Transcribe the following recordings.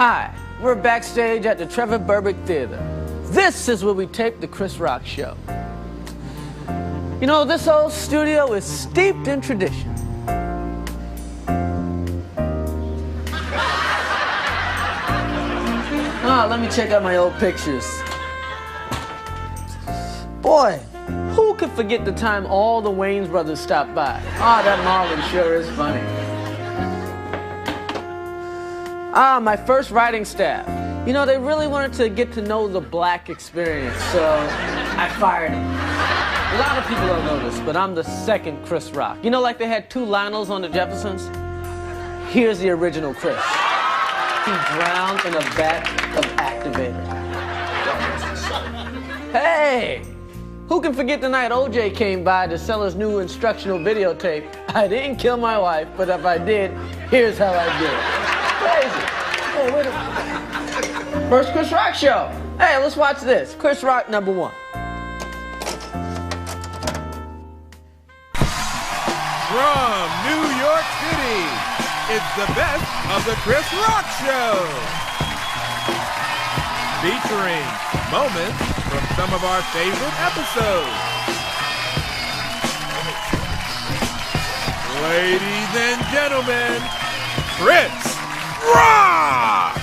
Hi, we're backstage at the Trevor Berbick Theater. This is where we tape the Chris Rock Show. You know, this old studio is steeped in tradition. Let me check out my old pictures. Boy, who could forget the time all the Wayans brothers stopped by? That Marlon sure is funny. My first writing staff. You know, they really wanted to get to know the black experience, so I fired them. A lot of people don't know this, but I'm the second Chris Rock. You know, like they had two Lionels on the Jeffersons? Here's the original Chris. He drowned in a vat of activator. Hey! Who can forget the night OJ came by to sell his new instructional videotape? I didn't kill my wife, but if I did, here's how I did it. Crazy. Hey, wait a minute. First Chris Rock show. Hey, let's watch this. Chris Rock #1. From New York City, it's the best of the Chris Rock Show. Featuring moments from some of our favorite episodes. Ladies and gentlemen, Chris Rock!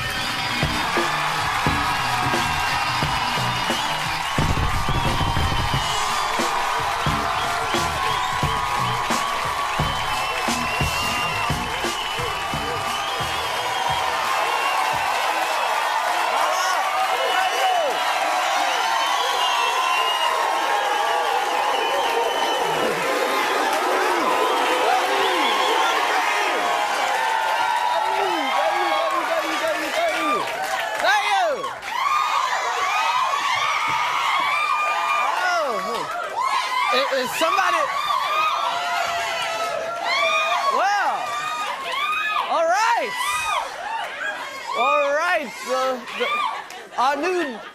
Is somebody... Well, all right. All right.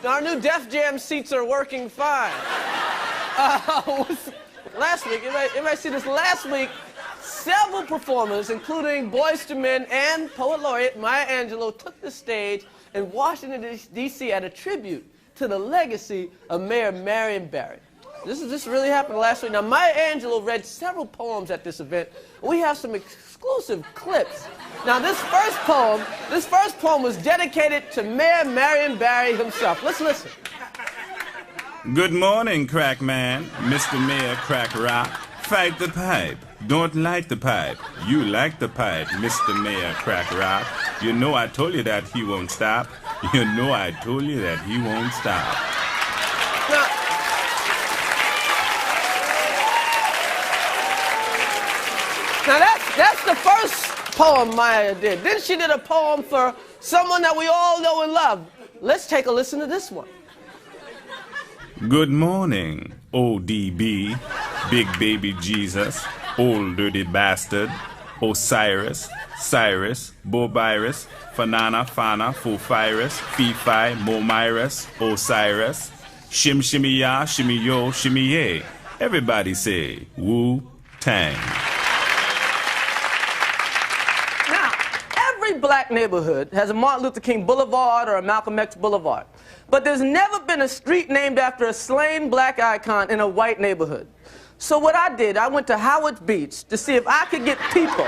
Our new Def Jam seats are working fine. Last week, everybody see this? Last week, several performers, including Boyz II Men and Poet Laureate Maya Angelou, took the stage in Washington, D.C. at a tribute to the legacy of Mayor Marion Barry. This really happened last week. Now, Maya Angelou read several poems at this event. We have some exclusive clips. Now, this first poem was dedicated to Mayor Marion Barry himself. Let's listen. Good morning, crack man, Mr. Mayor Crack Rock. Fight the pipe. Don't light the pipe. You like the pipe, Mr. Mayor Crack Rock. You know I told you that he won't stop. You know I told you that he won't stop. Now that's the first poem Maya did. Then she did a poem for someone that we all know and love. Let's take a listen to this one. Good morning, ODB, Big Baby Jesus, Old Dirty Bastard, Osiris, Cyrus, Bobirus, Fanana, Fana, Fofirus, Fifi, Momirus, Osiris, Shim Shimmy Ya, Shimmy Yo, Shimmy Ye. Everybody say, Wu-Tang. Every black neighborhood has a Martin Luther King Boulevard or a Malcolm X Boulevard. But there's never been a street named after a slain black icon in a white neighborhood. So what I did, I went to Howard Beach to see if I could get people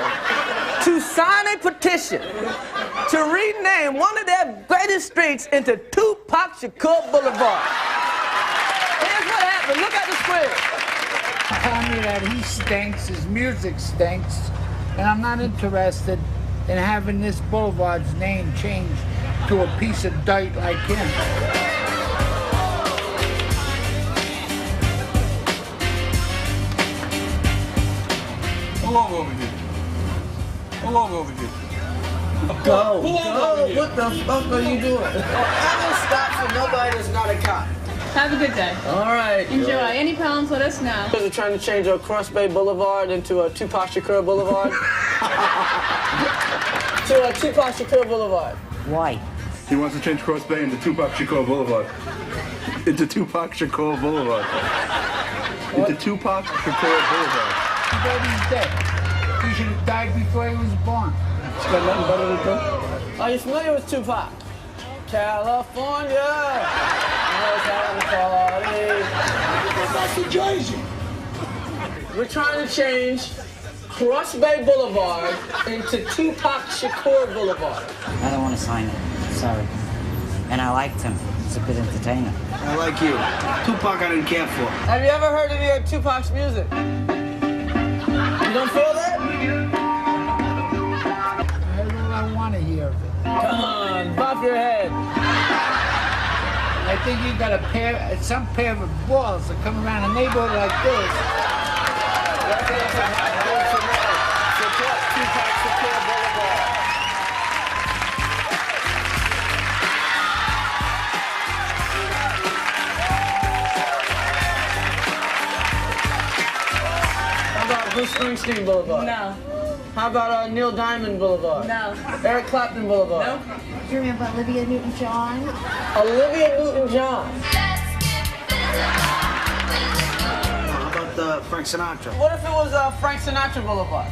to sign a petition to rename one of their greatest streets into Tupac Shakur Boulevard. Here's what happened. Look at the square. Tell me that he stinks, his music stinks, and I'm not interested in having this boulevard's name changed to a piece of dirt like him. Pull over over here. Pull over over here. Go. What the fuck are you doing? I will stop for nobody that's not a cop. Have a good day. All right. Enjoy. Any problems, let us know. They're trying to change our Cross Bay Boulevard into a Tupac Shakur Boulevard. To a Tupac Shakur Boulevard. Why? He wants to change Cross Bay into Tupac Shakur Boulevard. Into Tupac Shakur Boulevard. Into Tupac Shakur Boulevard. He's dead. He should have died before he was born. He's got nothing better to do. Are you familiar with Tupac? California, That's New Jersey. we're trying to change Cross Bay Boulevard into Tupac Shakur Boulevard. I don't want to sign it. Sorry. And I liked him. He's a good entertainer. I like you. Tupac I didn't care for. Have you ever heard any of Tupac's music? You don't feel that? I heard all I want to hear of it. Come on, bump your head. I think you got some pair of balls that come around a neighborhood like this. Support Tupac Shakur Boulevard. How about Bruce Springsteen Boulevard? No. How about Neil Diamond Boulevard? No. Eric Clapton Boulevard? No. Do you remember Olivia Newton-John? Olivia Newton-John. How about Frank Sinatra? What if it was Frank Sinatra Boulevard?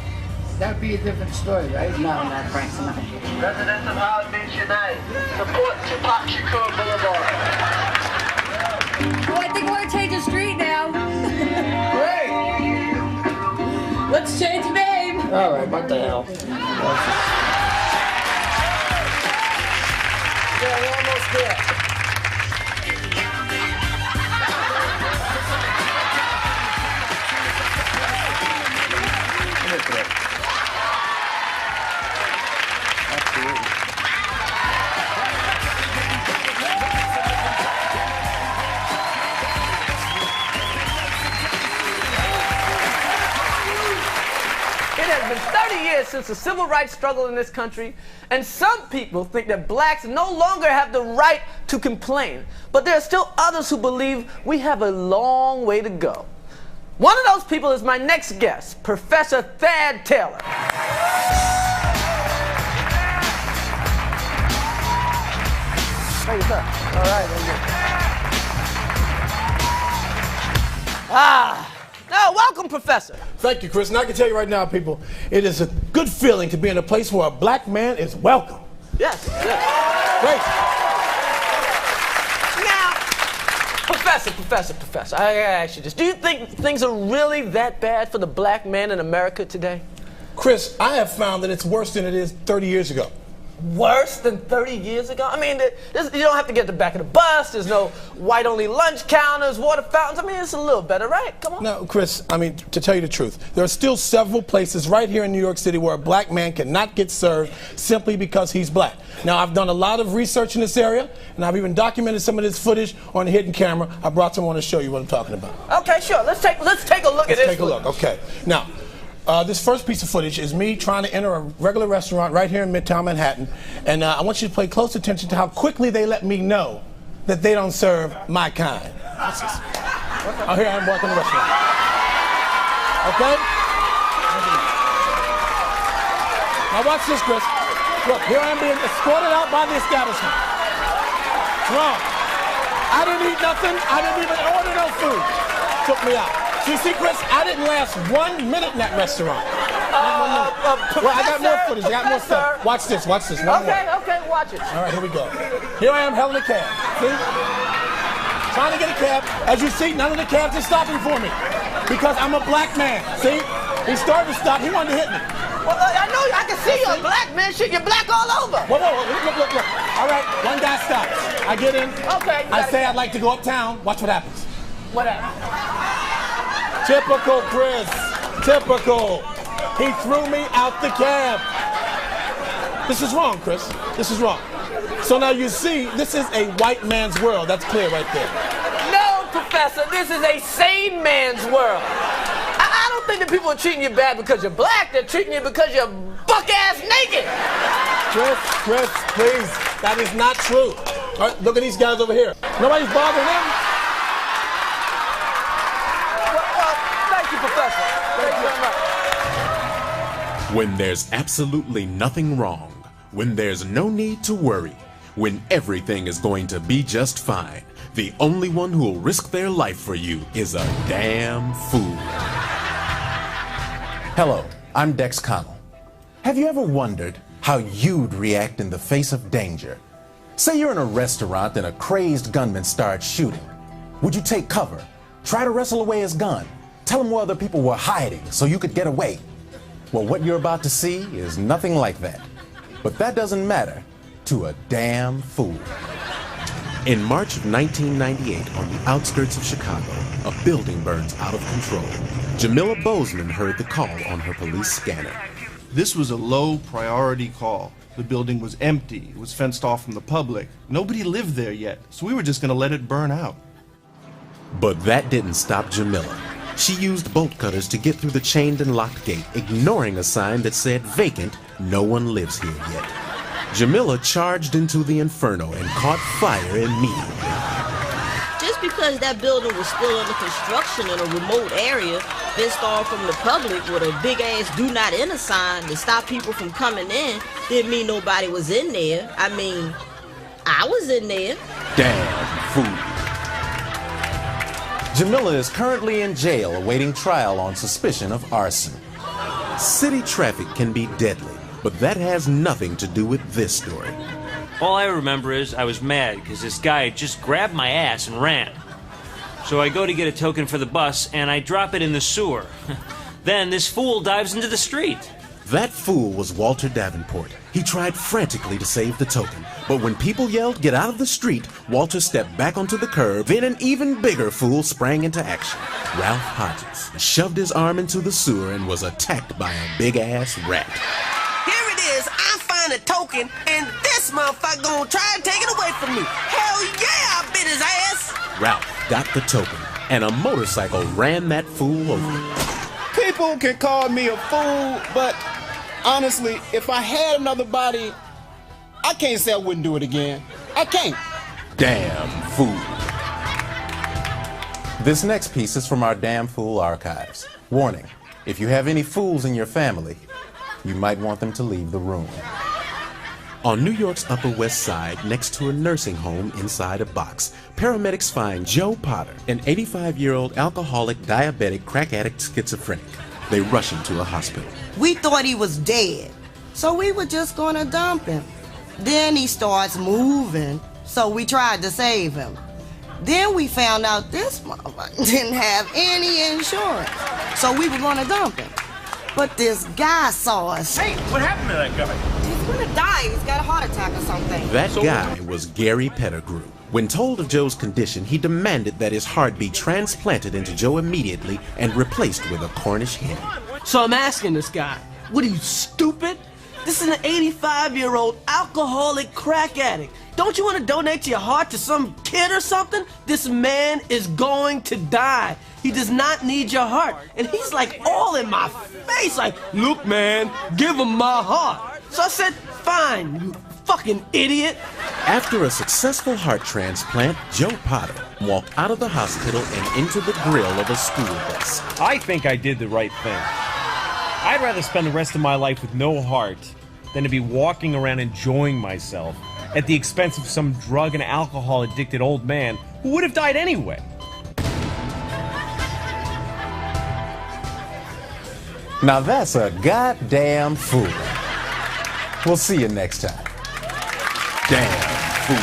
That'd be a different story, right? No, not Frank Sinatra. Residents of Howard Beach Unite, support Tupac Shakur Boulevard. Oh, I think we're gonna change the street now. Great! Let's change the name. All right, what the hell? Yeah, we're almost there. It has been 30 years since the civil rights struggle in this country, and some people think that blacks no longer have the right to complain. But there are still others who believe we have a long way to go. One of those people is my next guest, Professor Thad Taylor. Thank you, sir. All right, thank you. Now, welcome, Professor. Thank you, Chris. And I can tell you right now, people, it is a good feeling to be in a place where a black man is welcome. Yes, yes. Great. Now, Professor, I gotta ask you this. Do you think things are really that bad for the black man in America today? Chris, I have found that it's worse than it is 30 years ago. Worse than 30 years ago? I mean, you don't have to get to the back of the bus. There's no white-only lunch counters, water fountains. I mean, it's a little better, right? Come on. No, Chris, I mean, to tell you the truth, there are still several places right here in New York City where a black man cannot get served simply because he's black. Now, I've done a lot of research in this area, and I've even documented some of this footage on hidden camera. I brought someone to show you what I'm talking about. Okay, sure. Let's take a look at this. Let's take a look, okay. Now, this first piece of footage is me trying to enter a regular restaurant right here in Midtown Manhattan, and I want you to pay close attention to how quickly they let me know that they don't serve my kind. Oh, here I am walking the restaurant. Okay? Now watch this, Chris. Look, here I am being escorted out by the establishment. Wrong. I didn't eat nothing. I didn't even order no food. Took me out. So you see, Chris, I didn't last 1 minute in that restaurant. Well, I got more footage. I got more stuff. Watch this. Watch this. Okay, watch it. All right, here we go. Here I am, held in a cab. See? Trying to get a cab. As you see, none of the cabs are stopping for me because I'm a black man. See? He started to stop. He wanted to hit me. Well, I know. I can see you're a black man. Shit, you're black all over. Whoa. Look. All right, one guy stops. I get in. Okay. I say I'd like to go uptown. Watch what happens. What happened? Typical, Chris. Typical. He threw me out the cab. This is wrong, Chris. This is wrong. So now you see, this is a white man's world. That's clear right there. No, Professor. This is a sane man's world. I don't think that people are treating you bad because you're black. They're treating you because you're buck-ass naked. Chris, please. That is not true. All right, look at these guys over here. Nobody's bothering them. Thank you, Professor. Thank you very much. When there's absolutely nothing wrong, when there's no need to worry, when everything is going to be just fine, the only one who will risk their life for you is a damn fool. Hello, I'm Dex Connell. Have you ever wondered how you'd react in the face of danger. Say you're in a restaurant and a crazed gunman starts shooting. Would you take cover? Try to wrestle away his gun? Tell him where other people were hiding so you could get away? Well, what you're about to see is nothing like that. But that doesn't matter to a damn fool. In March of 1998, on the outskirts of Chicago, a building burns out of control. Jamila Bozeman heard the call on her police scanner. This was a low priority call. The building was empty. It was fenced off from the public. Nobody lived there yet, so we were just going to let it burn out. But that didn't stop Jamila. She used bolt cutters to get through the chained and locked gate, ignoring a sign that said vacant, no one lives here yet. Jamila charged into the inferno and caught fire immediately. Just because that building was still under construction in a remote area, fenced off from the public with a big-ass do not enter sign to stop people from coming in, didn't mean nobody was in there. I mean, I was in there. Damn fool. Jamila is currently in jail awaiting trial on suspicion of arson. City traffic can be deadly, but that has nothing to do with this story. All I remember is I was mad because this guy just grabbed my ass and ran. So I go to get a token for the bus and I drop it in the sewer. Then this fool dives into the street. That fool was Walter Davenport. He tried frantically to save the token, but when people yelled, "Get out of the street," Walter stepped back onto the curb. Then an even bigger fool sprang into action. Ralph Hodges shoved his arm into the sewer and was attacked by a big-ass rat. Here it is, I find a token, and this motherfucker gonna try and take it away from me. Hell yeah, I bit his ass. Ralph got the token, and a motorcycle ran that fool over. People can call me a fool, but honestly, if I had another body, I can't say I wouldn't do it again. I can't. Damn fool. This next piece is from our Damn Fool archives. Warning, if you have any fools in your family, you might want them to leave the room. On New York's Upper West Side, next to a nursing home inside a box, paramedics find Joe Potter, an 85-year-old alcoholic, diabetic, crack addict, schizophrenic. They rush him to a hospital. We thought he was dead, so we were just gonna dump him. Then he starts moving, so we tried to save him. Then we found out this motherfucker didn't have any insurance, so we were gonna dump him. But this guy saw us. Hey, what happened to that guy? He's gonna die. He's got a heart attack or something. That guy was Gary Pettigrew. When told of Joe's condition, he demanded that his heart be transplanted into Joe immediately and replaced with a Cornish hen. So I'm asking this guy, what are you, stupid? This is an 85-year-old alcoholic crack addict. Don't you want to donate your heart to some kid or something? This man is going to die. He does not need your heart. And he's like all in my face, like, look, man, give him my heart. So I said, fine, you fucking idiot. After a successful heart transplant, Joe Potter walked out of the hospital and into the grill of a school bus. I think I did the right thing. I'd rather spend the rest of my life with no heart than to be walking around enjoying myself at the expense of some drug and alcohol addicted old man who would have died anyway. Now that's a goddamn fool. We'll see you next time. Damn fool.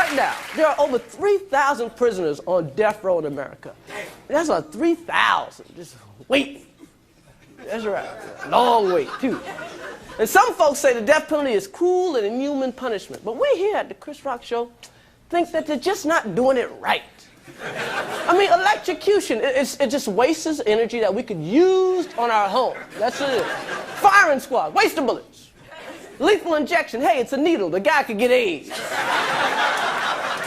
Right now, there are over 3,000 prisoners on death row in America. That's a 3,000 just waiting. That's right, long wait too. And some folks say the death penalty is cruel and inhuman punishment, but we here at the Chris Rock Show think that they're just not doing it right. I mean, electrocution, it just wastes energy that we could use on our home. That's it. Firing squad, waste of bullets. Lethal injection, hey, it's a needle, the guy could get AIDS.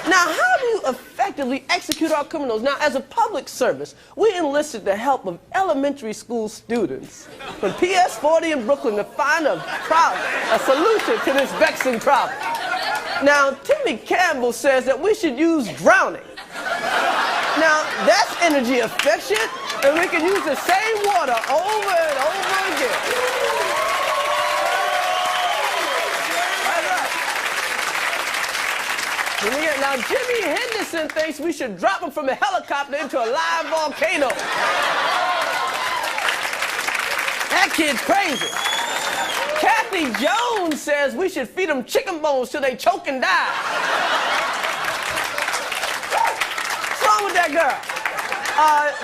Now, how do you effectively execute our criminals? Now, as a public service, we enlisted the help of elementary school students from PS 40 in Brooklyn to find a solution to this vexing problem. Now, Timmy Campbell says that we should use drowning. Now, that's energy efficient, and we can use the same water over and over again. Now, Jimmy Henderson thinks we should drop him from a helicopter into a live volcano. That kid's crazy. Kathy Jones says we should feed them chicken bones till they choke and die. What's wrong with that girl?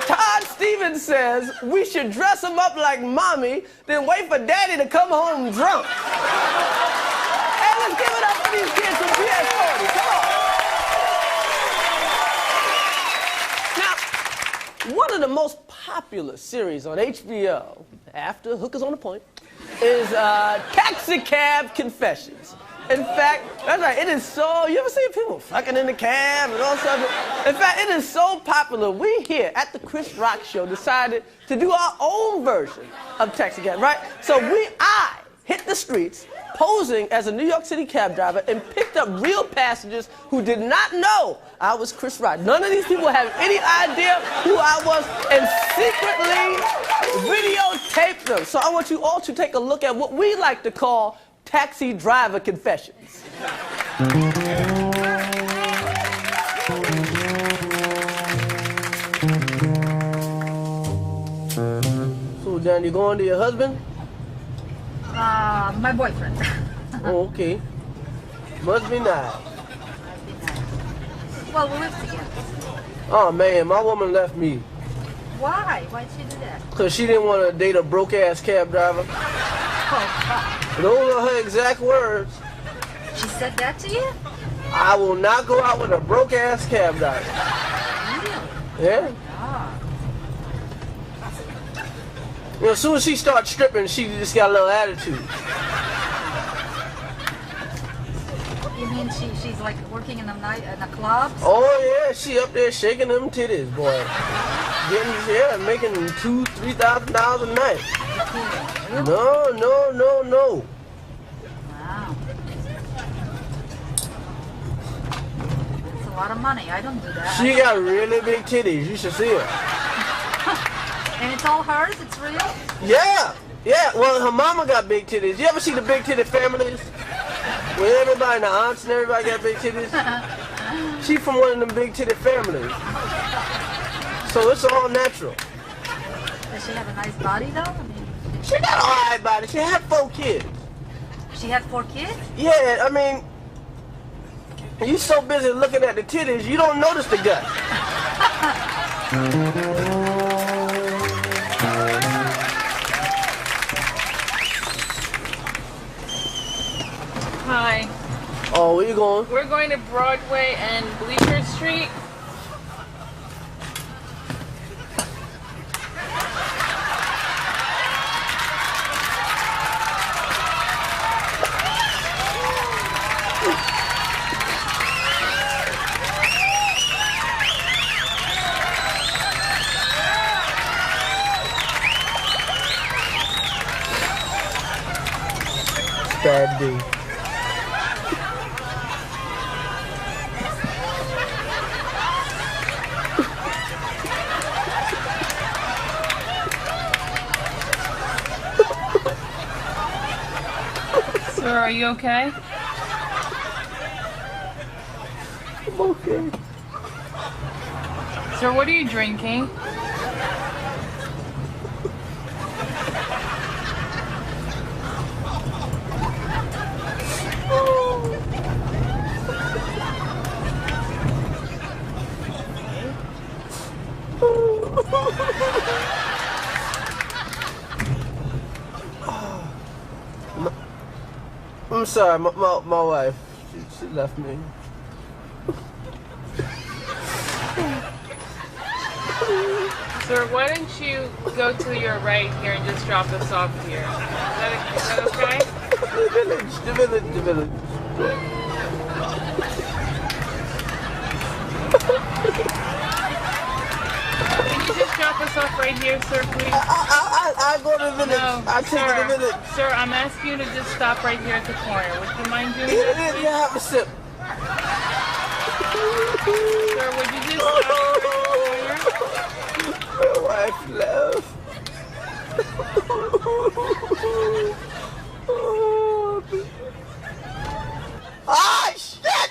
Todd Stevens says we should dress them up like mommy, then wait for daddy to come home drunk. Hey, let's give it up for these kids from PS40. Come on. Now, one of the most popular series on HBO, after Hookers on the Point, is Taxi Cab Confessions. In fact, that's right, it is so, you ever seen people fucking in the cab and all stuff? In fact, it is so popular, we here at the Chris Rock Show decided to do our own version of Taxi Cab, right? So I hit the streets posing as a New York City cab driver and picked up real passengers who did not know I was Chris Rock. None of these people have any idea who I was, and secretly videotaped them. So I want you all to take a look at what we like to call Taxi Driver Confessions. So, Dan, you going to your husband? My boyfriend. Oh, okay. Must be nice. Well, we live together. Oh, man, my woman left me. Why? Why'd she do that? Because she didn't want to date a broke-ass cab driver. Oh, Those are her exact words. she said that to you? I will not go out with a broke-ass cab driver. Yeah? You know, as soon as she starts stripping, she just got a little attitude. You mean she's like working in the night in the clubs? Oh, yeah, she up there shaking them titties, boy. Making $2,000 to $3,000 a night. No. Wow. That's a lot of money. I don't do that. She got really big titties. You should see her. And it's all hers? It's real? Yeah. Well, her mama got big titties. You ever see the big titty families? Where everybody, the aunts and everybody got big titties? She from one of them big titty families. So it's all natural. Does she have a nice body, though? She got an alright body. She had 4 kids. She had 4 kids? Yeah, I mean, you so busy looking at the titties, you don't notice the gut. Hi. Oh, where you going? We're going to Broadway and Bleecker Street. Bad day. Sir, are you okay? I'm okay. Sir, what are you drinking? I'm sorry, my wife, she left me. Sir, why don't you go to your right here and just drop us off here? Is that okay? The village. Can you just drop us off right here, sir, please? I go to the village. No, I take sir, the village. Sir, I'm asking you to just stop right here at the corner. Would you mind doing Yeah, that? yeah, have a sip. Sir, would you just stop right at the corner? My wife left. Ah, shit!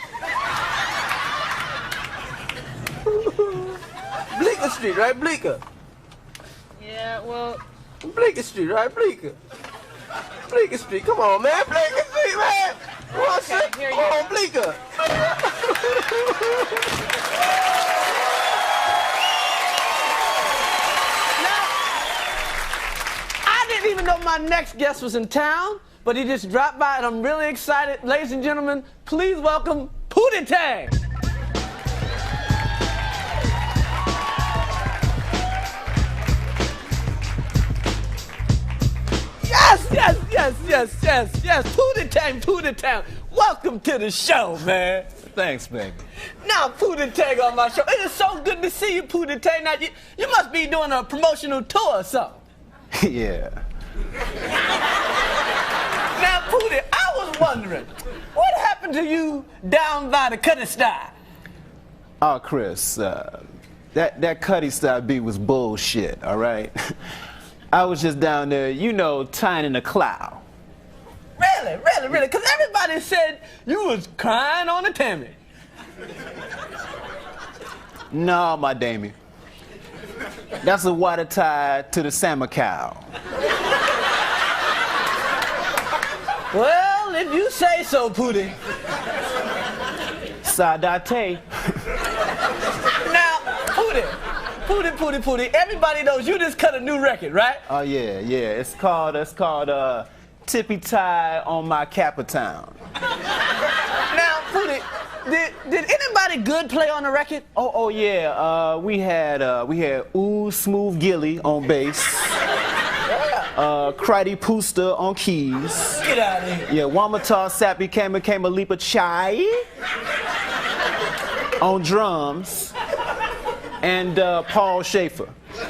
Bleecker Street, right? Bleecker. Yeah, well, Bleecker Street, right? Bleecker. Bleecker Street. Come on, man. Bleecker Street, man. What's it? Come on, Bleecker. I didn't even know my next guest was in town, but he just dropped by, and I'm really excited. Ladies and gentlemen, please welcome Pootie Tang. Yes. Pootie Tang. Welcome to the show, man. Thanks, baby. Now, Pootie Tang on my show. It is so good to see you, Pootie Tang. Now, you must be doing a promotional tour or something. Yeah. Now, Pootie, I was wondering, what happened to you down by the Cutty Style? Oh, Chris, that Cutty Style beat was bullshit, all right? I was just down there, you know, tying in a cloud. Really? Because everybody said you was crying on the Tammy. No, my Damie. That's a water tie to the salmon cow. Well, if you say so, Pootie. Sadate. Now, Pootie, everybody knows you just cut a new record, right? Oh, yeah. It's called Tippy Tie on My Capitown. Now, Pootie, did anybody good play on the record? Oh yeah. We had Ooh Smooth Gilly on bass. Critey Pooster on keys. Get out of here. Yeah, Wamatar Sappy Kama Leaper Chai on drums. And Paul Schaefer. You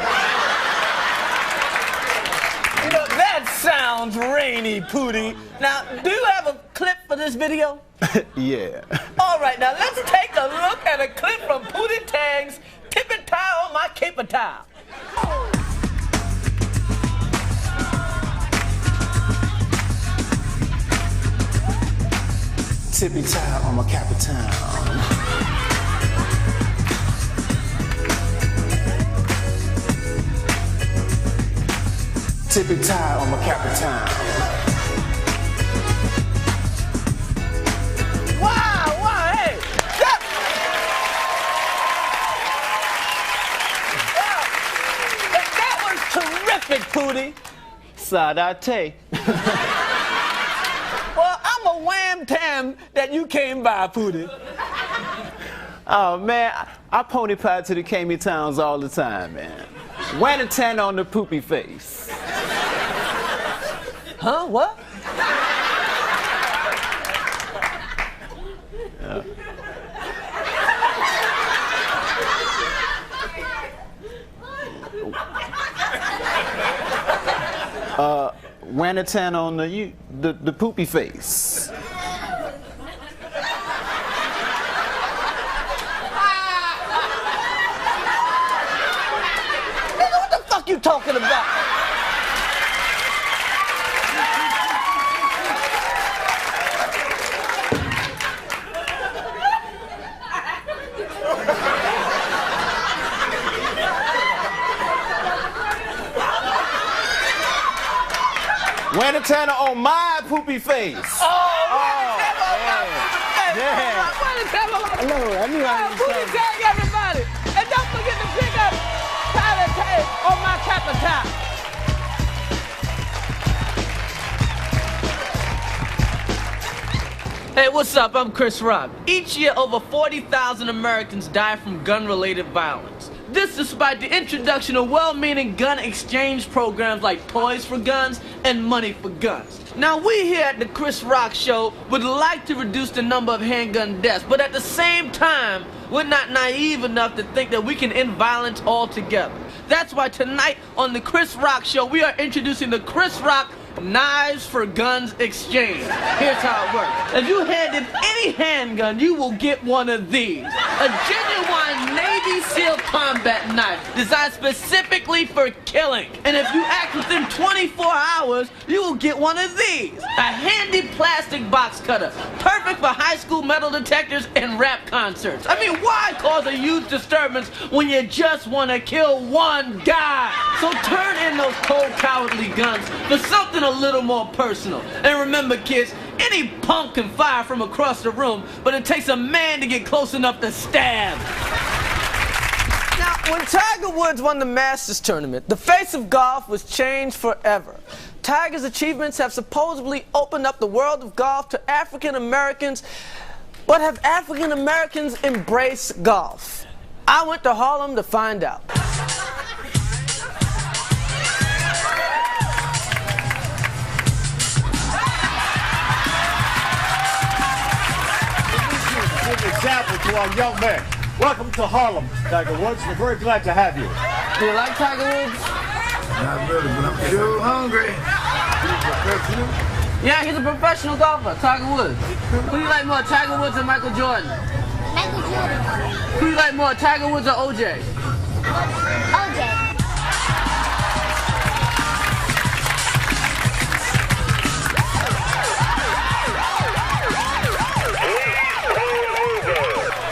know, that sounds rainy, Pootie. Now, do you have a clip for this video? Yeah. All right, now let's take a look at a clip from Pootie Tang's Tippy Tie on My Caper Tie. Tippy tie on my Capitown. Tippy tie on my Capitown. Wow, hey! That was terrific, Pootie. Sadate. Well, I'm a wham-tam that you came by, Pootie. Oh, man, I pony pie to the Kami Towns all the time, man. Wham tan on the poopy face. Huh? What? Wanatan on the poopy face. Nigga, what the fuck you talking about? Wanatana on my poopy face. Oh, yeah. Hello, I knew I was Pootie Tang, everybody. And don't forget to pick up Tyler Tay on My Capitown. Hey, what's up? I'm Chris Rock. Each year, over 40,000 Americans die from gun-related violence. This despite the introduction of well-meaning gun exchange programs like Toys for Guns and Money for Guns. Now, we here at the Chris Rock Show would like to reduce the number of handgun deaths, but at the same time, we're not naive enough to think that we can end violence altogether. That's why tonight on the Chris Rock Show, we are introducing the Chris Rock Knives for Guns Exchange. Here's how it works. If you hand in any handgun, you will get one of these. A genuine Navy SEAL combat knife designed specifically for killing. And if you act within 24 hours, you will get one of these. A handy plastic box cutter, perfect for high school metal detectors and rap concerts. I mean, why cause a huge disturbance when you just want to kill one guy? So turn in those cold, cowardly guns for something a little more personal. And remember, kids, any punk can fire from across the room, but it takes a man to get close enough to stab. Now, when Tiger Woods won the Masters tournament, the face of golf was changed forever. Tiger's achievements have supposedly opened up the world of golf to African Americans, but have African Americans embraced golf? I went to Harlem to find out. Example to our young men. Welcome to Harlem, Tiger Woods. We're very glad to have you. Do you like Tiger Woods? Not really, but I'm still hungry. Yeah, he's a professional golfer, Tiger Woods. Who do you like more, Tiger Woods or Michael Jordan? Michael Jordan. Who do you like more, Tiger Woods or OJ? OJ.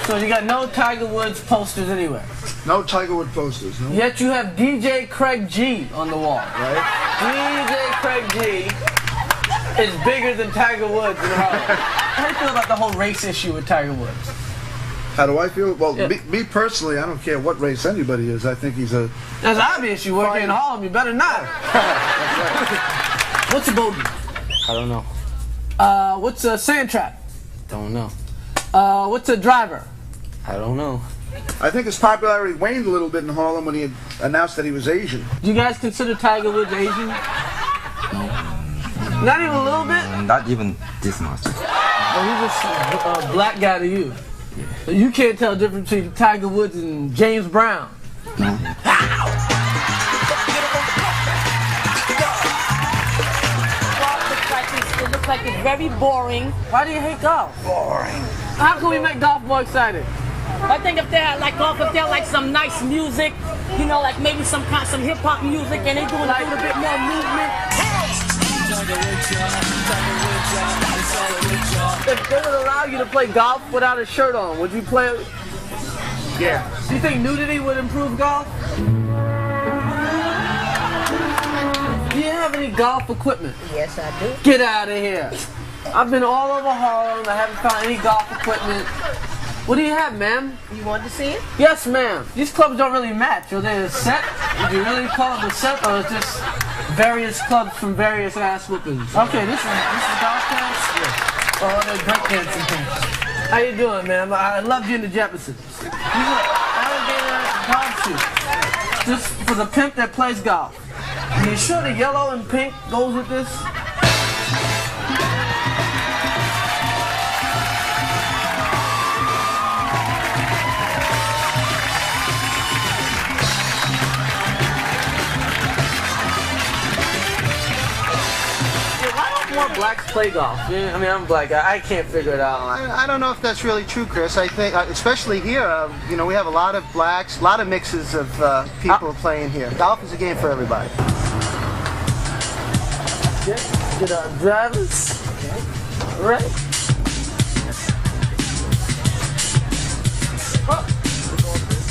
So you got no Tiger Woods posters anywhere? No Tiger Woods posters, no. Yet you have DJ Craig G on the wall, right? DJ Craig G is bigger than Tiger Woods in Harlem. How do you feel about the whole race issue with Tiger Woods? How do I feel? Well, Yeah. me personally, I don't care what race anybody is. I think he's a... That's obvious. You work in Harlem, you better not. What's a bogey? I don't know. What's a sand trap? Don't know. What's a driver? I don't know. I think his popularity waned a little bit in Harlem when he had announced that he was Asian. Do you guys consider Tiger Woods Asian? Not even a little bit? Not even this much. Oh, he's a black guy to you. You can't tell the difference between Tiger Woods and James Brown. No. It looks like it's very boring. Why do you hate golf? Boring. How can we make golf more exciting? I think if they had like golf, if they had like some nice music, you know, like maybe some hip hop music, and they doing like a bit more movement. If they would allow you to play golf without a shirt on, would you play? Yeah. Do you think nudity would improve golf? Do you have any golf equipment? Yes, I do. Get out of here. I've been all over Harlem. I haven't found any golf equipment. What do you have, ma'am? You want to see it? Yes, ma'am. These clubs don't really match. Are they a set? Would you really call it a set, or is this various clubs from various ass whoopings? Okay, this is golf pants? Yeah. Oh, they're breakdancing pants. How you doing, ma'am? I loved you in the Jeffersons. You were alligator golf shoes. Just for the pimp that plays golf. Are you sure the yellow and pink goes with this? More blacks play golf. Yeah, I mean, I'm a black guy. I can't figure it out. I don't know if that's really true, Chris. I think, especially here, you know, we have a lot of blacks, a lot of mixes of people playing here. Golf is a game for everybody. Get our drivers. Okay. Right. Oh.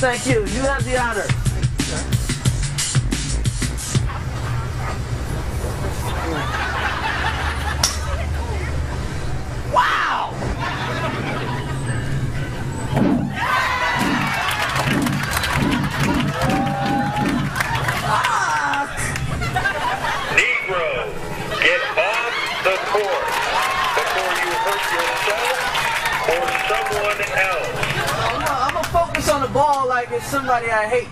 Thank you. You have the honor. Wow! Negro, get off the court before you hurt yourself or someone else. I'm gonna focus on the ball like it's somebody I hate.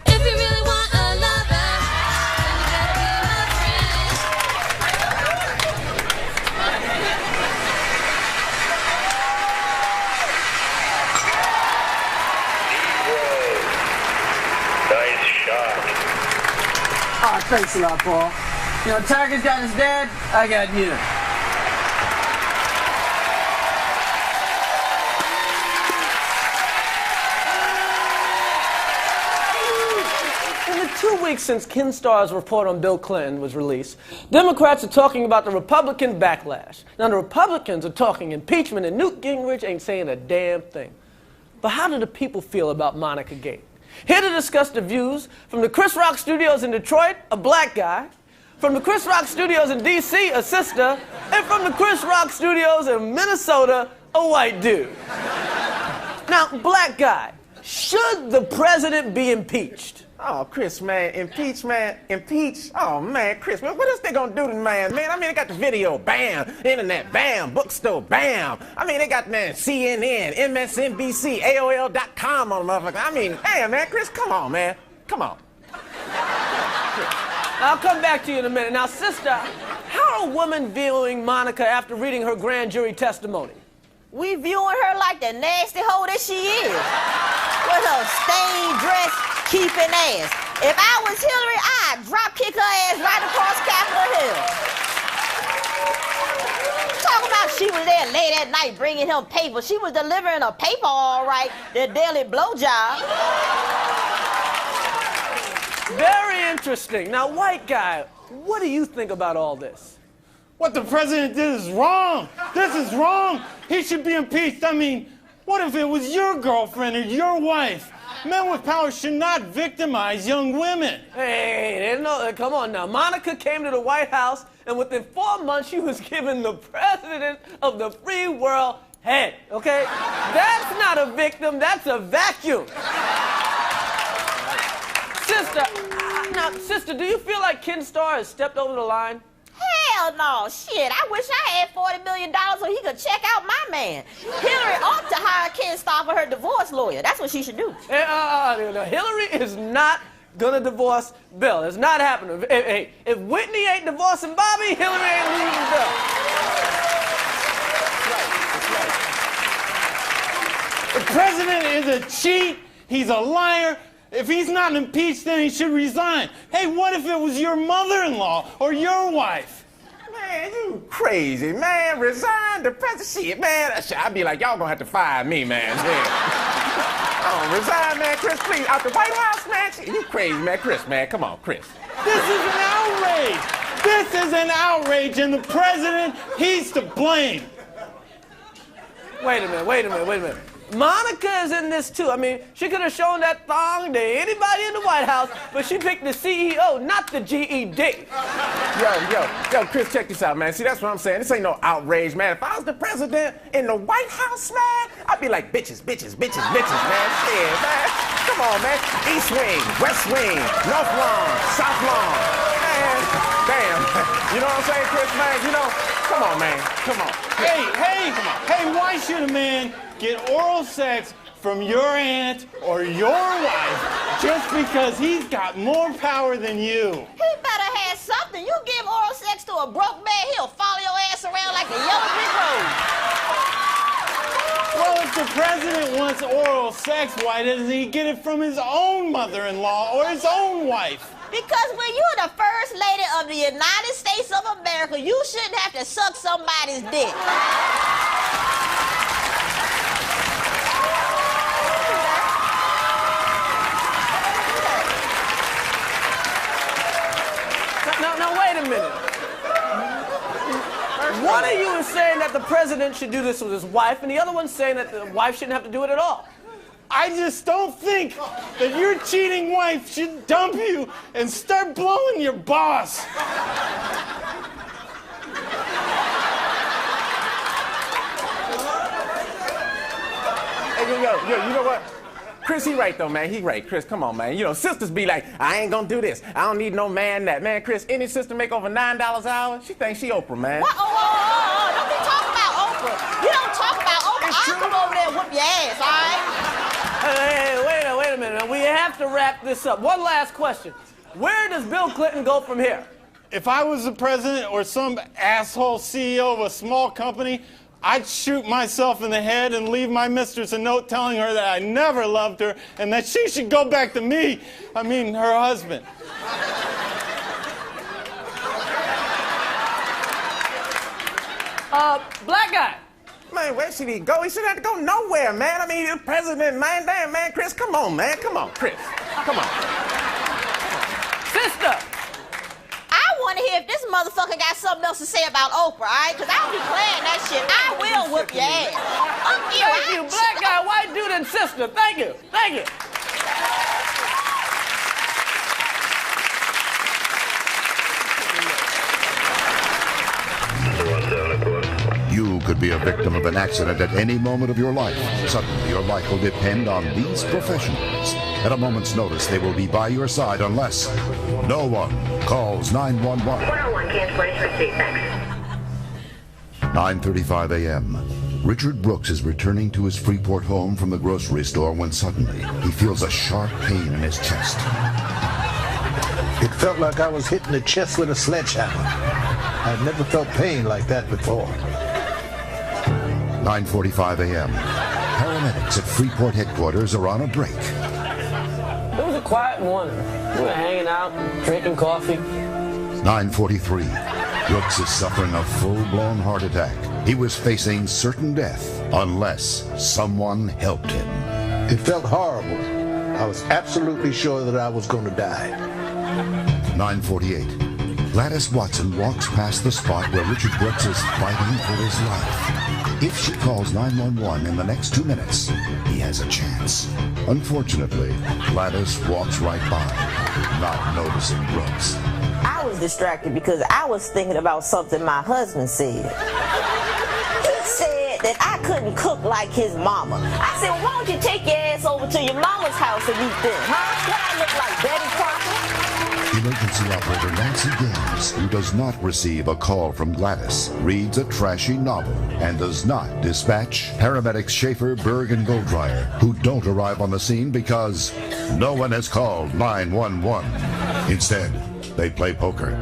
If you really want a lover, Nice shot. Oh, thanks a lot, Paul. You know, Tiger's got his dad, I got you. 2 weeks since Ken Starr's report on Bill Clinton was released, Democrats are talking about the Republican backlash. Now, the Republicans are talking impeachment, and Newt Gingrich ain't saying a damn thing. But how do the people feel about Monica Gate? Here to discuss the views from the Chris Rock Studios in Detroit, a black guy, from the Chris Rock Studios in D.C., a sister, and from the Chris Rock Studios in Minnesota, a white dude. Now, black guy, should the president be impeached? Oh, Chris, man, impeach, man, impeach. Oh, man, Chris, man, what else they gonna do to the man? Man, I mean, they got the video, bam, internet, bam, bookstore, bam. I mean, they got, man, CNN, MSNBC, AOL.com on the motherfucker. I mean, damn, man, Chris, come on, man, come on. I'll come back to you in a minute. Now, sister, how are women viewing Monica after reading her grand jury testimony? We viewing her like the nasty hoe that she is. With her stained dress, keeping ass. If I was Hillary, I'd drop kick her ass right across Capitol Hill. Talking about she was there late at night bringing him paper. She was delivering a paper, all right, the daily blowjob. Very interesting. Now, white guy, what do you think about all this? What the president did is wrong. This is wrong. He should be impeached. I mean, what if it was your girlfriend or your wife? Men with power should not victimize young women. Hey, come on now. Monica came to the White House, and within 4 months, she was given the president of the free world head, okay? That's not a victim, that's a vacuum. Sister, do you feel like Ken Starr has stepped over the line? Hell no, shit. I wish I had $40 million so he could check out my man. Hillary ought to hire Ken Starr for her divorce lawyer. That's what she should do. Hillary is not gonna divorce Bill. It's not happening. Hey, if Whitney ain't divorcing Bobby, Hillary ain't leaving Bill. The president is a cheat. He's a liar. If he's not impeached, then he should resign. Hey, what if it was your mother-in-law or your wife? Man, you crazy, man. Resign the president. Shit, man. I'd be like, y'all gonna have to fire me, man. Oh, resign, man. Chris, please. Out the White House, man. Shit, you crazy, man. Chris, man. Come on, Chris. This is an outrage. This is an outrage, and the president, he's to blame. Wait a minute. Monica is in this too. I mean, she could have shown that thong to anybody in the White House, but she picked the CEO, not the GED. Yo, Chris, check this out, man. See, that's what I'm saying. This ain't no outrage, man. If I was the president in the White House, man, I'd be like, bitches, man. Shit, man. Come on, man. East Wing, West Wing, North Lawn, South Lawn. Man, damn. You know what I'm saying, Chris, man? You know, come on, man. Come on. Hey, why should a man get oral sex from your aunt or your wife just because he's got more power than you? He better have something. You give oral sex to a broke man, he'll follow your ass around like a yellow brick road. Well, if the president wants oral sex, why doesn't he get it from his own mother-in-law or his own wife? Because when you're the first lady of the United States of America, you shouldn't have to suck somebody's dick. Now, wait a minute. One of you is saying that the president should do this with his wife, and the other one's saying that the wife shouldn't have to do it at all. I just don't think that your cheating wife should dump you and start blowing your boss. Hey, yo, you know what? Chris, he right though, man. He right. Chris, come on, man. You know, sisters be like, I ain't gonna do this. I don't need no man that. Man, Chris, any sister make over $9 an hour, she thinks she Oprah, man. What? Oh, don't be talking about Oprah. You don't talk about Oprah. I'll come over there and whoop your ass, all right? Hey, wait a minute. We have to wrap this up. One last question. Where does Bill Clinton go from here? If I was the president or some asshole CEO of a small company, I'd shoot myself in the head and leave my mistress a note telling her that I never loved her and that she should go back to me. I mean, her husband. Black guy. Man, where should he go? He shouldn't have to go nowhere, man. I mean, the president, man. Damn, man. Chris, come on, man. Come on, Chris. Come on. sister. I want to hear if this motherfucker got something else to say about Oprah, all right? Because I don't be playing that shit. I will whoop your ass. Fuck you. Thank you, black guy, white dude, and sister. Thank you. Thank you. You could be a victim of an accident at any moment of your life. Suddenly, your life will depend on these professionals. At a moment's notice, they will be by your side unless no one calls 911. 101 cancellation receipt, thanks. 9:35 a.m. Richard Brooks is returning to his Freeport home from the grocery store when suddenly he feels a sharp pain in his chest. It felt like I was hitting the chest with a sledgehammer. I've never felt pain like that before. 9:45 a.m. Paramedics at Freeport headquarters are on a break. It was a quiet morning. We were hanging out, drinking coffee. 9:43. Brooks is suffering a full-blown heart attack. He was facing certain death unless someone helped him. It felt horrible. I was absolutely sure that I was going to die. 9:48. Gladys Watson walks past the spot where Richard Brooks is fighting for his life. If she calls 911 in the next 2 minutes, he has a chance. Unfortunately, Gladys walks right by, not noticing Brooks. I was distracted because I was thinking about something my husband said. He said that I couldn't cook like his mama. I said, well, why don't you take your ass over to your mama's house and eat then, huh? What, I look like Betty Crocker? Emergency operator Nancy Gaines, who does not receive a call from Gladys, reads a trashy novel and does not dispatch paramedics Schaefer, Berg, and Goldreyer, who don't arrive on the scene because no one has called 911. Instead, they play poker.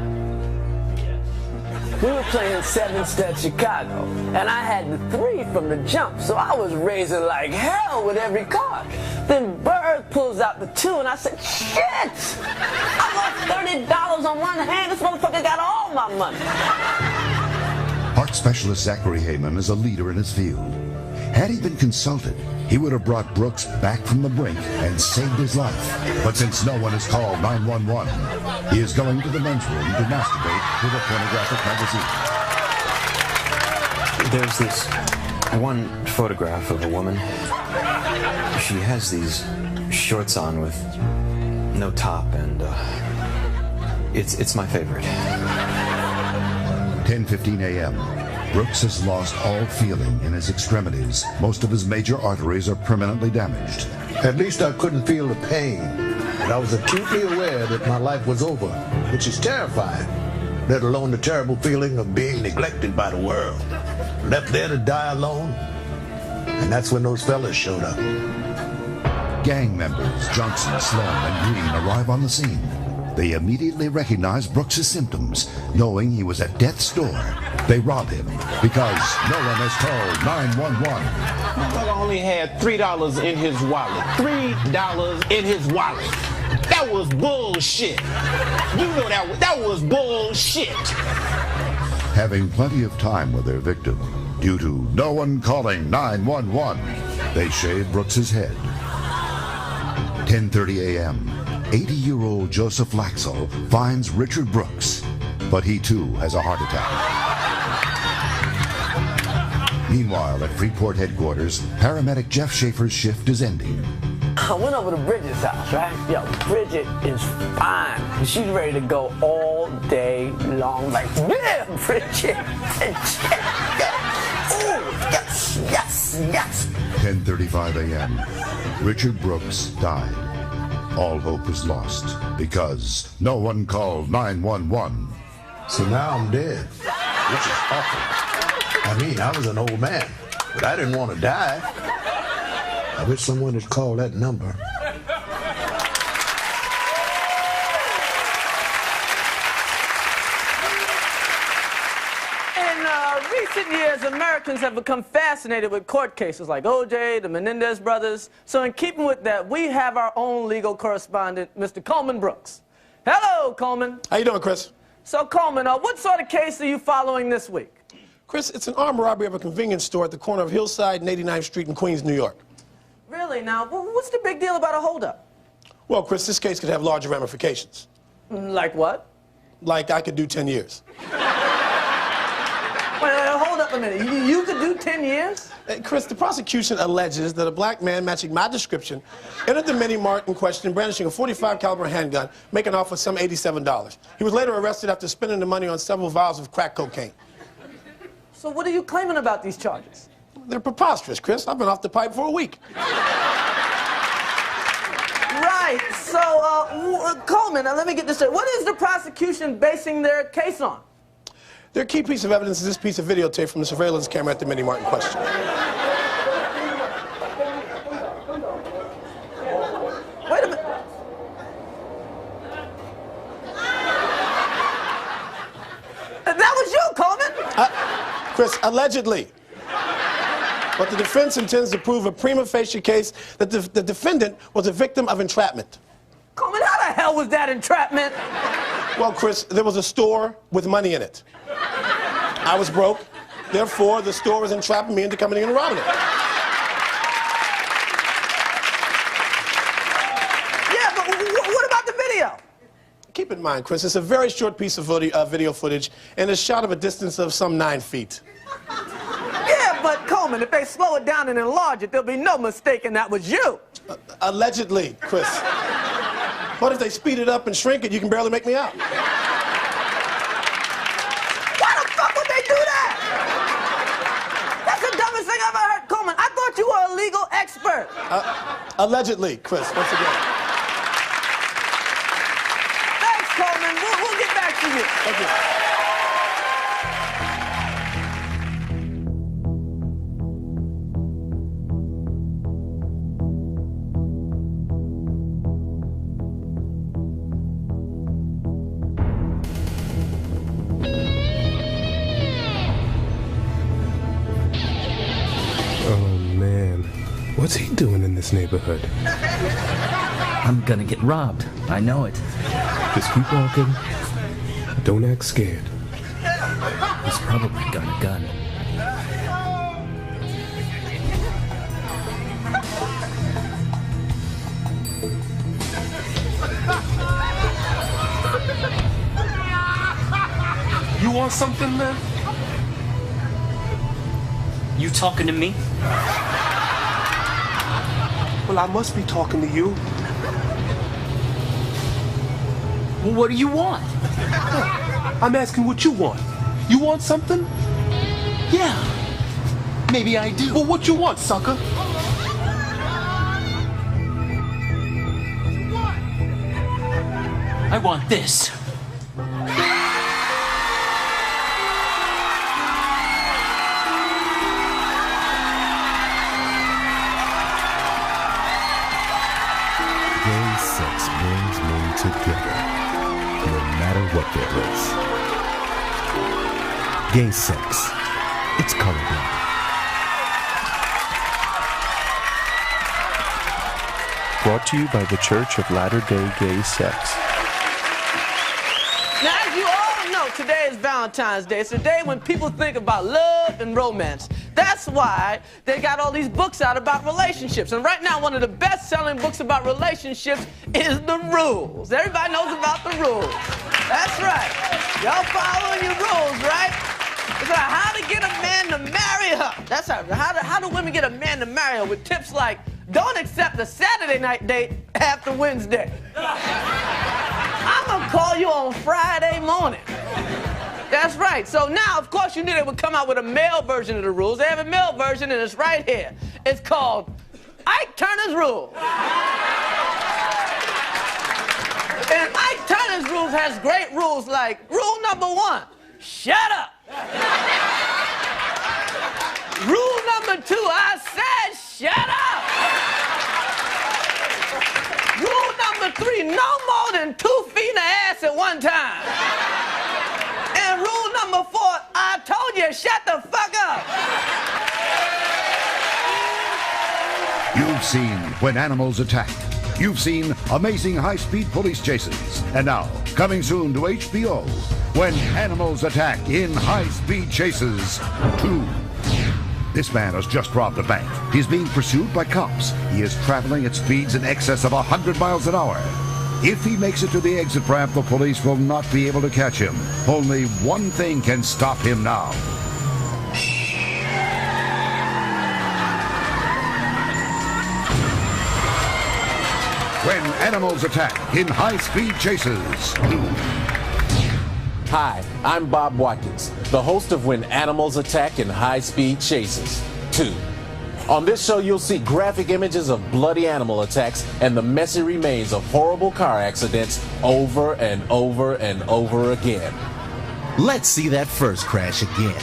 We were playing Sevens at Chicago, and I had the 3 from the jump, so I was raising like hell with every card. Then Bird pulls out the 2, and I said, shit! I lost $30 on one hand. This motherfucker got all my money. Heart specialist Zachary Heyman is a leader in his field. Had he been consulted, he would have brought Brooks back from the brink and saved his life. But since no one has called 911, he is going to the men's room to masturbate with a pornographic magazine. There's this one photograph of a woman. She has these shorts on with no top, and it's my favorite. 10:15 a.m. Brooks has lost all feeling in his extremities. Most of his major arteries are permanently damaged. At least I couldn't feel the pain, but I was acutely aware that my life was over, which is terrifying, let alone the terrible feeling of being neglected by the world, left there to die alone. And that's when those fellas showed up. Gang members Johnson, Sloan, and Green arrive on the scene. They immediately recognize Brooks' symptoms, knowing he was at death's door. They rob him because no one has called 911. Motherfucker only had $3 in his wallet. $3 in his wallet. That was bullshit. You know that was bullshit. Having plenty of time with their victim, due to no one calling 911, they shave Brooks' head. 10:30 a.m. 80-year-old Joseph Laxell finds Richard Brooks, but he too has a heart attack. Meanwhile, at Freeport headquarters, paramedic Jeff Schaefer's shift is ending. I went over to Bridget's house, right? Yo, Bridget is fine. She's ready to go all day long. Like, yeah, Bridget. Ooh, yes, yes, yes. 10:35 a.m. Richard Brooks died. All hope is lost because no one called 911. So now I'm dead, which is awful. I mean, I was an old man, but I didn't want to die. I wish someone had called that number. In recent years, Americans have become fascinated with court cases like O.J., the Menendez brothers. So in keeping with that, we have our own legal correspondent, Mr. Coleman Brooks. Hello, Coleman. How you doing, Chris? So, Coleman, what sort of case are you following this week? Chris, it's an armed robbery of a convenience store at the corner of Hillside and 89th Street in Queens, New York. Really? Now, what's the big deal about a holdup? Well, Chris, this case could have larger ramifications. Like what? Like I could do 10 years. Wait, hold up a minute. You could do 10 years? Hey, Chris, the prosecution alleges that a black man matching my description entered the mini mart in question brandishing a .45 caliber handgun, making off with some $87. He was later arrested after spending the money on several vials of crack cocaine. So what are you claiming about these charges? They're preposterous, Chris. I've been off the pipe for a week. Right. So, Coleman, now let me get this straight. What is the prosecution basing their case on? Their key piece of evidence is this piece of videotape from the surveillance camera at the mini mart in question. Wait a minute. That was you, Coleman. Chris, allegedly. But the defense intends to prove a prima facie case that the defendant was a victim of entrapment. Coleman, how the hell was that entrapment? Well, Chris, there was a store with money in it. I was broke. Therefore, the store was entrapping me into coming in and robbing it. Yeah, but what about the video? Keep in mind, Chris, it's a very short piece of video footage, and it's shot of a distance of some 9 feet. Yeah, but Coleman, if they slow it down and enlarge it, there'll be no mistaking that was you. Allegedly, Chris. What if they speed it up and shrink it? You can barely make me out. Why the fuck would they do that? That's the dumbest thing I've ever heard. Coleman, I thought you were a legal expert. Allegedly, Chris, once again. Thanks, Coleman. We'll get back to you. Thank you. What's he doing in this neighborhood? I'm gonna get robbed. I know it. Just keep walking. Don't act scared. He's probably got a gun. You want something, man? You talking to me? Well, I must be talking to you. Well, what do you want? I'm asking what you want. You want something? Yeah. Maybe I do. Well, what you want, sucker? I want this. Gay sex brings men together, no matter what there is. Gay sex, it's colorblind. Brought to you by the Church of Latter-day Gay Sex. Now, as you all know, today is Valentine's Day. It's a day when people think about love and romance. That's why they got all these books out about relationships. And right now, one of the best-selling books about relationships is The Rules. Everybody knows about The Rules. That's right. Y'all following your rules, right? It's like how to get a man to marry her. That's right. How do women get a man to marry her with tips like, don't accept a Saturday night date after Wednesday. I'm gonna call you on Friday morning. That's right. So now, of course, you knew they would come out with a male version of the rules. They have a male version, and it's right here. It's called Ike Turner's Rules. And Ike Turner's Rules has great rules like rule number 1, shut up. Rule number 2, I said shut up. Rule number 3, no more than 2 feet in the ass at one time. And rule number 4, I told you, shut the fuck up. You've seen When Animals Attack. You've seen amazing high-speed police chases. And now, coming soon to HBO, When Animals Attack in High-Speed Chases 2. This man has just robbed a bank. He's being pursued by cops. He is traveling at speeds in excess of 100 miles an hour. If he makes it to the exit ramp, the police will not be able to catch him. Only one thing can stop him now. When animals attack in high-speed chases. Hi, I'm Bob Watkins, the host of When Animals Attack in High-Speed Chases 2. On this show, you'll see graphic images of bloody animal attacks and the messy remains of horrible car accidents over and over and over again. Let's see that first crash again.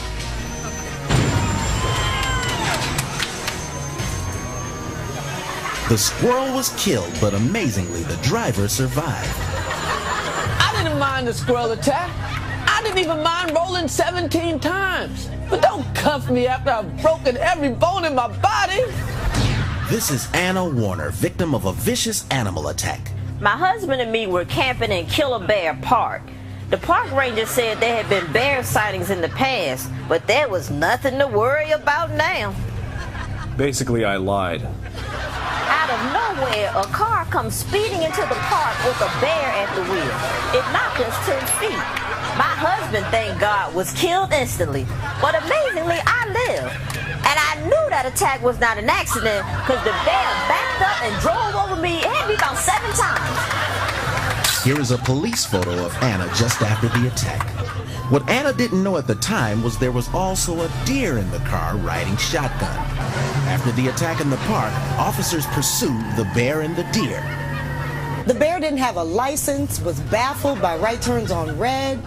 The squirrel was killed, but amazingly, the driver survived. I didn't mind the squirrel attack. I didn't even mind rolling 17 times. But don't cuff me after I've broken every bone in my body. This is Anna Warner, victim of a vicious animal attack. My husband and me were camping in Killer Bear Park. The park ranger said there had been bear sightings in the past, but there was nothing to worry about now. Basically, I lied. Out of nowhere, a car comes speeding into the park with a bear at the wheel. It knocked us 10 feet. My husband, thank God, was killed instantly, but amazingly, I lived. And I knew that attack was not an accident because the bear backed up and drove over me and hit me about 7 times. Here is a police photo of Anna just after the attack. What Anna didn't know at the time was there was also a deer in the car riding shotgun. After the attack in the park, officers pursued the bear and the deer. The bear didn't have a license, was baffled by right turns on red.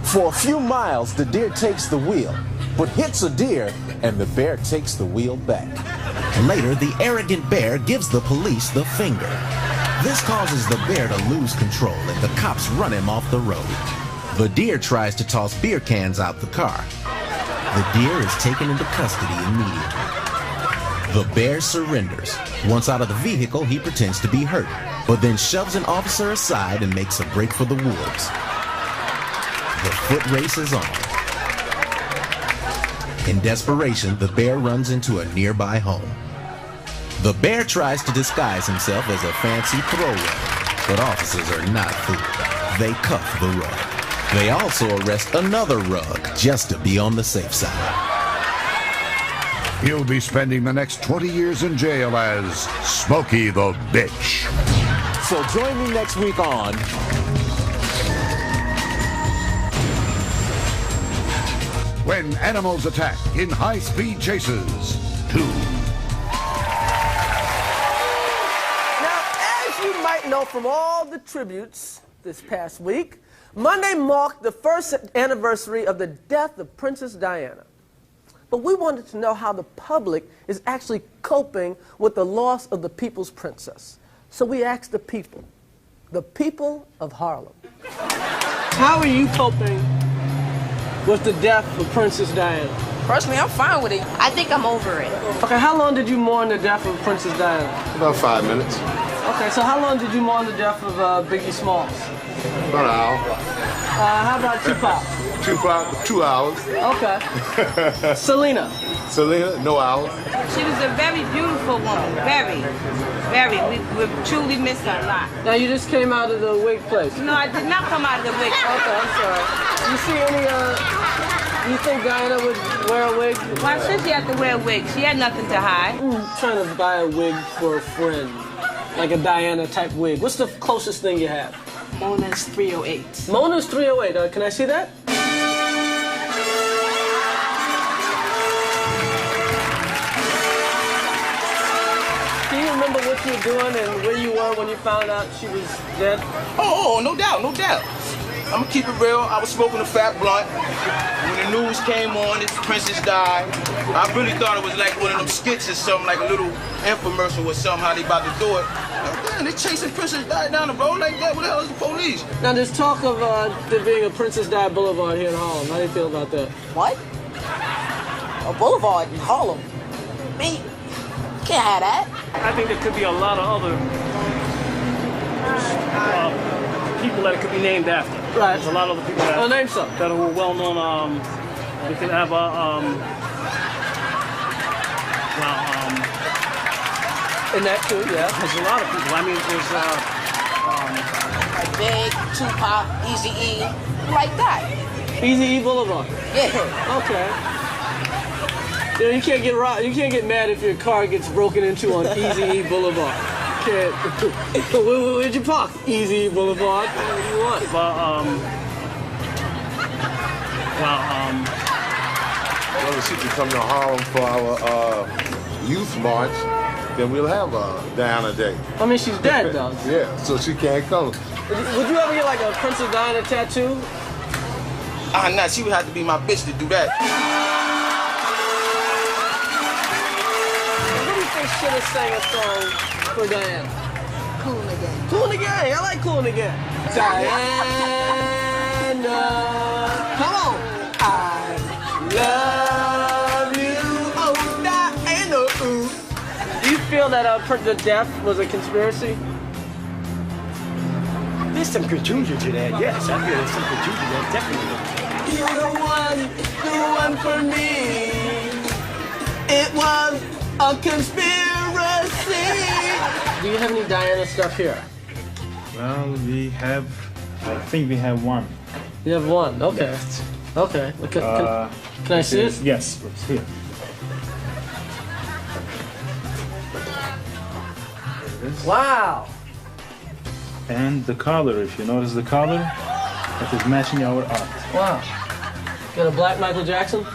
For a few miles, the deer takes the wheel, but hits a deer, and the bear takes the wheel back. Later, the arrogant bear gives the police the finger. This causes the bear to lose control, and the cops run him off the road. The deer tries to toss beer cans out the car. The deer is taken into custody immediately. The bear surrenders. Once out of the vehicle, he pretends to be hurt, but then shoves an officer aside and makes a break for the woods. The foot race is on. In desperation, the bear runs into a nearby home. The bear tries to disguise himself as a fancy throw rug, but officers are not fooled. They cuff the rug. They also arrest another rug just to be on the safe side. He'll be spending the next 20 years in jail as Smokey the Bitch. So join me next week on When Animals Attack in High-Speed Chases 2. Now, as you might know from all the tributes this past week, Monday marked the first anniversary of the death of Princess Diana. But we wanted to know how the public is actually coping with the loss of the people's princess. So we asked the people of Harlem. How are you coping with the death of Princess Diana? Personally, I'm fine with it. I think I'm over it. Okay, how long did you mourn the death of Princess Diana? About 5 minutes. Okay, so how long did you mourn the death of Biggie Smalls? About an hour. How about Tupac? Tupac, 2 hours. Okay. Selena? Selena, no hours. She was a very beautiful woman. Very. We truly miss her a lot. Now, you just came out of the wig place? No, I did not come out of the wig. Okay, I'm sorry. You see any, you think Diana would wear a wig? Why should she have to wear a wig? She had nothing to hide. I'm trying to buy a wig for a friend. Like a Diana type wig. What's the closest thing you have? Mona's 308. Mona's 308. Can I see that? Do you remember what you were doing and where you were when you found out she was dead? Oh, no doubt, no doubt. I'm gonna keep it real. I was smoking a fat blunt. When the news came on, this princess died. I really thought it was like one of them skits or something, like a little infomercial or something, how they about to do it. Damn, they chasing Princess Di down the road like that? What the hell is the police? Now, there's talk of there being a Princess Di Boulevard here in Harlem. How do you feel about that? What? A boulevard in Harlem? Me? Can't have that. I think there could be a lot of other people that it could be named after. Right. There's a lot of other people that, name some. that are well known. We can have in that too, yeah. There's a lot of people. I mean, there's Like Big, Tupac, Eazy-E, like that. Eazy-E Boulevard. Yeah. Okay. You know, you can't get you can't get mad if your car gets broken into on Eazy-E Boulevard. Can't. Where'd you park? Eazy-E Boulevard. What do you want? Well, if she can come to Harlem for our youth march, then we'll have Diana Day. I mean, she's dead, though. Yeah, so she can't come. Would you ever get like a Princess Diana tattoo? Nah, she would have to be my bitch to do that. Who do you think should have sang a song for Diana? Kool and the Gang. Kool and the Gang. I like Kool and the Gang. Diana, come on. I love you. Oh, Diana. Do you feel that the death was a conspiracy? There's some confusion to that, yes. I feel there's some confusion to that, definitely. You're the one for me. It was a conspiracy. Do you have any Diana stuff here? Well, I think we have one. You have one, okay. Left. Okay. Can I see it? Yes, it's here. Wow. And the collar, if you notice the collar, that is matching our art. Wow. Got a black Michael Jackson?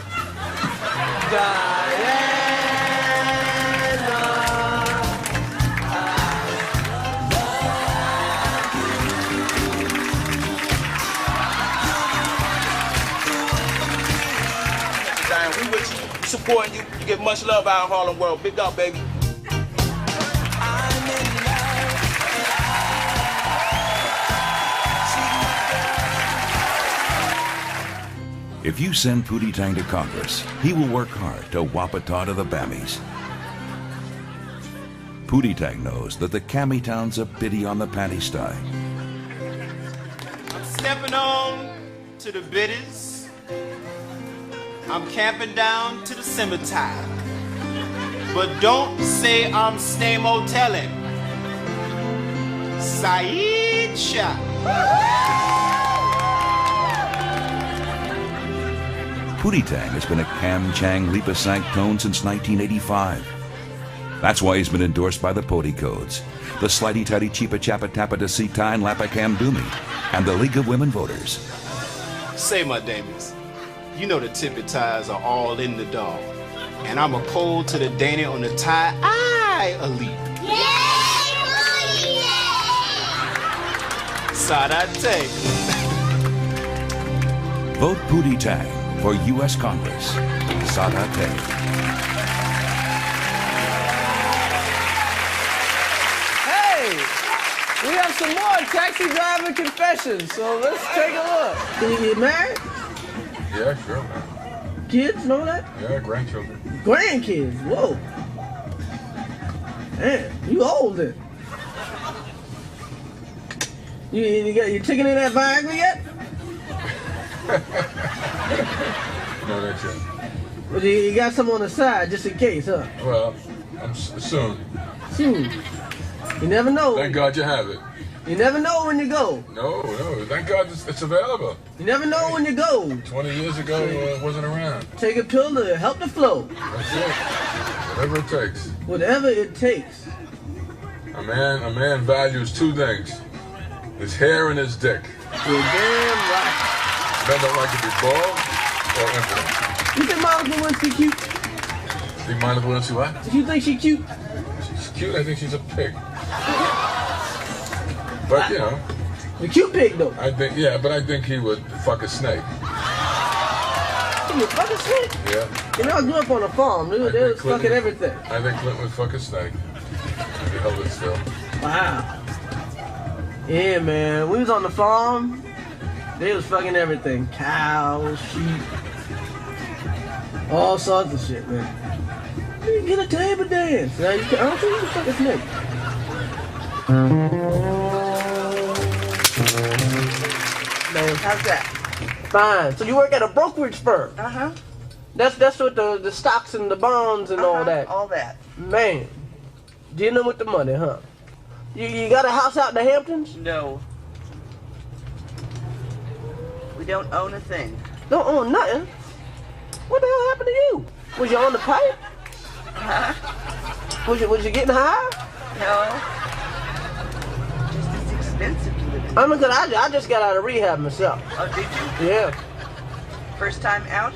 Diana, we with you. We supporting you. You get much love out in Harlem World. Big up, baby. If you send Pootie Tang to Congress, he will work hard to wapata to the Bammies. Pootie Tang knows that the Cammy Town's a biddy on the panty stye. I'm stepping on to the biddies. I'm camping down to the cemetery. But don't say I'm Snamo telling. Saeed Shah. Pootie Tang has been a Cam Chang Lipa Sank tone since 1985. That's why he's been endorsed by the Pody Codes, the Slighty Tighty Cheapa Chappa Tappa Da Si Tine Lappa Cam Doomy, and the League of Women Voters. Say, my damies, you know the tippy ties are all in the dog. And I'm a cold to the Danny on the tie, I elite. Sadate. Vote Pootie Tang for U.S. Congress. Sadate. Hey, we have some more taxi driver confessions, so let's take a look. You married? Yeah, sure, man. Kids, know that? Yeah, grandchildren. Grandkids, whoa. Man, you old then. You taking in that Viagra yet? No, that's it. Well, you got some on the side just in case, huh? Well, soon. Soon. You never know. Thank God you have it. You never know when you go. No, thank God it's available. You never know when you go. 20 years ago, it wasn't around. Take a pill to help the flow. That's it. Whatever it takes. Whatever it takes. A man values two things: his hair and his dick. You're damn right. Men don't like to be bald or impotent. You think Monica Lewinsky cute? Think Monica Lewinsky what? You think she cute? She's cute. I think she's a pig. But you know. The cute pig though. But I think he would fuck a snake. He would fuck a snake? Yeah. You know, I grew up on a farm. They was fucking everything. I think Clinton would fuck a snake. He held it still. Wow. Yeah, man. We was on the farm. They was fucking everything. Cows, sheep. All sorts of shit, man. You get a table dance. Now, I don't think you can fuck a snake. Man, how's that? Fine. So you work at a brokerage firm? Uh-huh. That's what the stocks and the bonds and all that. All that. Man, dealing with the money, huh? You got a house out in the Hamptons? No. We don't own a thing. Don't own nothing? What the hell happened to you? Was you on the pipe? Huh? Was you getting high? No. Just it's expensive to live in. I mean, cause I just got out of rehab myself. Oh, did you? Yeah. First time out?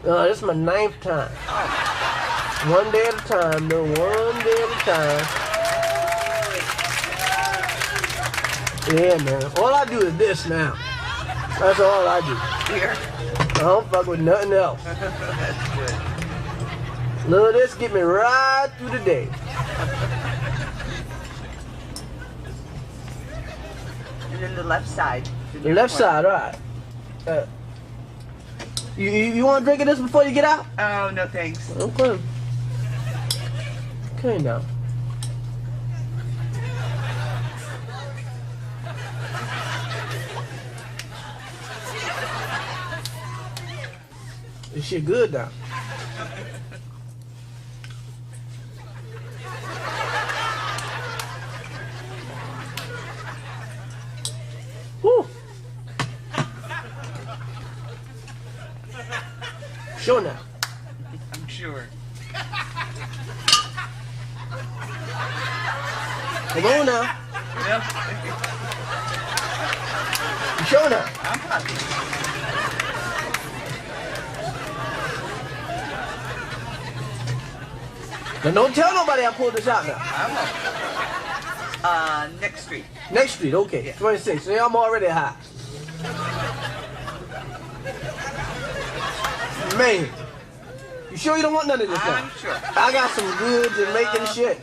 This is my 9th time. Oh. One day at a time, no, one day at a time. Yeah, man. All I do is this now. That's all I do. Here. I don't fuck with nothing else. That's good. None of this get me right through the day. And then the left side. The left side, all right. You want to drink of this before you get out? Oh, no thanks. Okay. Okay, now. This shit good now. Woo. Sure now. I'm sure. Come on now. Yep. You sure now? I'm happy. Now don't tell nobody I pulled this out now. I won't. Next street. Next street, okay. Yeah. 26. So I'm already high. Man, you sure you don't want none of this now? I'm sure. I got some good Jamaican shit.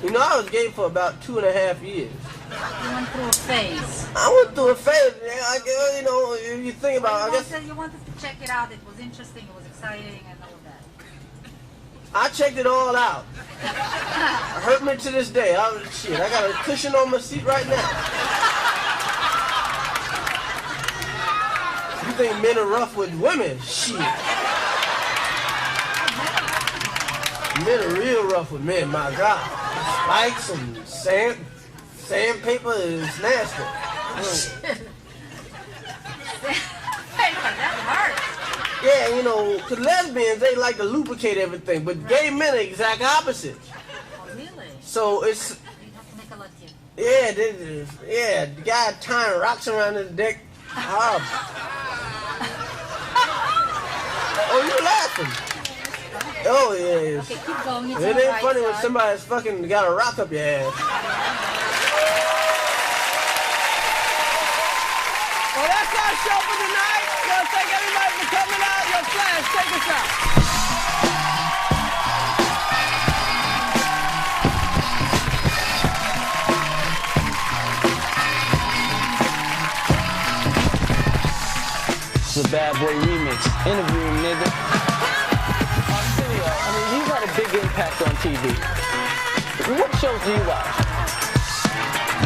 You know, I was gay for about 2.5 years. You went through a phase. I went through a phase. I guess, you know, if you think about it, I guess. You wanted to check it out. It was interesting. It was exciting and all that. I checked it all out. It hurt me to this day. Shit, I got a cushion on my seat right now. You think men are rough with women? Shit. Men are real rough with men, my God. Spikes and sandpaper is nasty. That hurts. Yeah, you know, because lesbians, they like to lubricate everything, but gay men are the exact opposite. Oh, really? So it's... Yeah, the guy tying rocks around his dick. Oh, you laughing? Oh, yeah. Okay, keep going. It ain't funny when somebody's fucking got a rock up your ass. Well, that's our show for tonight. Well, thank everybody for coming out. Yo, Flash, take us out. It's a Bad Boy remix. Interview him, nigga. Arsenio, I mean, you've had a big impact on TV. What shows do you watch?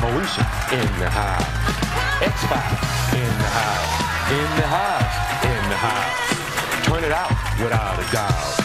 Moesha in the house. X-Files in the house. In the house. In the house. Turn it out without a doubt.